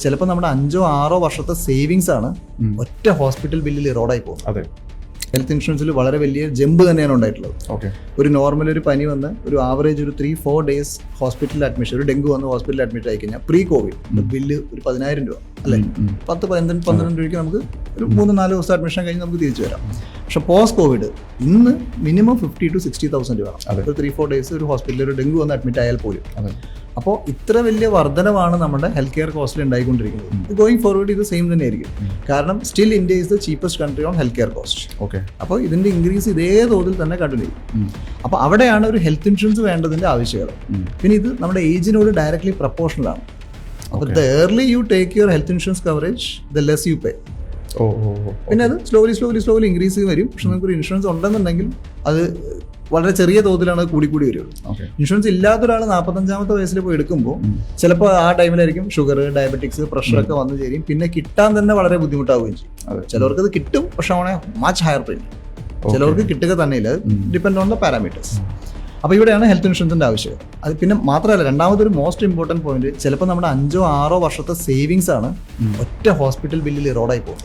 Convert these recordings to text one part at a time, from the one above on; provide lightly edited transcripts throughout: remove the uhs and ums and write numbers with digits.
ചിലപ്പോൾ നമ്മുടെ 5-6 വർഷത്തെ സേവിങ്സ് ആണ് ഒറ്റ ഹോസ്പിറ്റൽ ബില്ലിൽ ഇറോഡായി പോകുന്നത്. അതെ, ഹെൽത്ത് ഇൻഷുറൻസിൽ വളരെ വലിയ ജമ്പ് തന്നെയാണ് ഉണ്ടായിട്ടുള്ളത്. ഒരു നോർമൽ ഒരു പനി വന്ന് ഒരു ആവറേജ് ഒരു 3-4 ഡേയ്സ് ഹോസ്പിറ്റലിൽ അഡ്മിഷൻ, ഒരു ഡെങ്കു വന്ന് ഹോസ്പിറ്റലിൽ അഡ്മിറ്റ് ആയി കഴിഞ്ഞാൽ പ്രീ കോവിഡ് ബില്ല് ഒരു 10,000 രൂപ അല്ലേ, 10-12 രൂപയ്ക്ക് നമുക്ക് ഒരു 3-4 ദിവസം അഡ്മിഷൻ കഴിഞ്ഞ് നമുക്ക് തിരിച്ചു വരാം. പക്ഷെ പോസ്റ്റ് കോവിഡ് ഇന്ന് മിനിമം 50,000 to 60,000 രൂപ ഒരു 3-4 ഡേയ്സ് ഒരു ഹോസ്പിറ്റലിൽ ഒരു ഡെങ്കു വന്ന് അഡ്മിറ്റ് ആയാൽ പോലും. അപ്പോൾ ഇത്ര വലിയ വർധനവാണ് നമ്മുടെ ഹെൽത്ത് കെയർ കോസ്റ്റിൽ ഉണ്ടായിക്കൊണ്ടിരിക്കുന്നത്. ഗോയിങ് ഫോർവേഡ് ഇത് സെയിം തന്നെ ആയിരിക്കും. കാരണം still India is the cheapest country on health care cost. അപ്പോൾ ഇതിന്റെ ഇൻക്രീസ് ഇതേ തോതിൽ തന്നെ കണ്ടിന്യൂ ചെയ്യും. അപ്പോൾ അവിടെയാണ് ഒരു ഹെൽത്ത് ഇൻഷുറൻസ് വേണ്ടതിന്റെ ആവശ്യകത. പിന്നെ ഇത് നമ്മുടെ ഏജിനോട് ഡയറക്ട്ലി പ്രപ്പോർഷണൽ ആണ്. അപ്പോൾ the early you take your health insurance coverage the less U പേ. പിന്നെ അത് സ്ലോലി ഇൻക്രീസ് ചെയ്ത് വരും. പക്ഷെ നമുക്കൊരു ഇൻഷുറൻസ് ഉണ്ടെന്നുണ്ടെങ്കിൽ അത് വളരെ ചെറിയ തോതിലാണ് കൂടി വരുള്ളൂ. ഇൻഷുറൻസ് ഇല്ലാത്ത ഒരാൾ 45-ാമത്തെ വയസ്സിൽ പോയി എടുക്കുമ്പോൾ ചിലപ്പോൾ ആ ടൈമിലായിരിക്കും ഷുഗർ, ഡയബറ്റിക്സ്, പ്രഷറൊക്കെ വന്നു ചേരും. പിന്നെ കിട്ടാൻ തന്നെ വളരെ ബുദ്ധിമുട്ടാവുകയും ചെയ്യും. ചിലവർക്ക് അത് കിട്ടും, പക്ഷെ അവനെ മച്ച് ഹയർ പ്രീമിയം. ചിലവർക്ക് കിട്ടുക തന്നെയില്ല, ഡിപ്പെൻഡ് ഓൺ ദ പാരാമീറ്റേഴ്സ്. അപ്പോൾ ഇവിടെയാണ് ഹെൽത്ത് ഇൻഷുറൻസിന്റെ ആവശ്യം. അത് പിന്നെ മാത്രമല്ല, രണ്ടാമതൊരു മോസ്റ്റ് ഇമ്പോർട്ടൻറ്റ് പോയിന്റ്, ചിലപ്പോൾ നമ്മുടെ 5-6 വർഷത്തെ സേവിങ്സ് ആണ് ഒറ്റ ഹോസ്പിറ്റൽ ബില്ലിൽ ഇറോഡായി പോകും.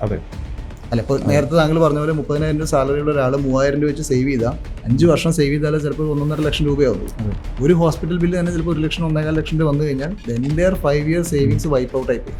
അല്ല, ഇപ്പോൾ നേരത്തെ താങ്കൾ പറഞ്ഞ പോലെ 30,000 രൂപ സാലറിയുള്ള ഒരാൾ 3,000 രൂപ വെച്ച് സേവ് ചെയ്താൽ 5 വർഷം സേവ് ചെയ്താൽ ചിലപ്പോൾ 1.5 ലക്ഷം രൂപയാവും. ഒരു ഹോസ്പിറ്റൽ ബില്ല് തന്നെ ചിലപ്പോൾ 1 ലക്ഷം 1.25 ലക്ഷം രൂപ വന്നു കഴിഞ്ഞാൽ എൻ്റെ 5 ഇയർ സേവിങ്സ് വൈപ്പ് ഔട്ട് ആയിപ്പോയി.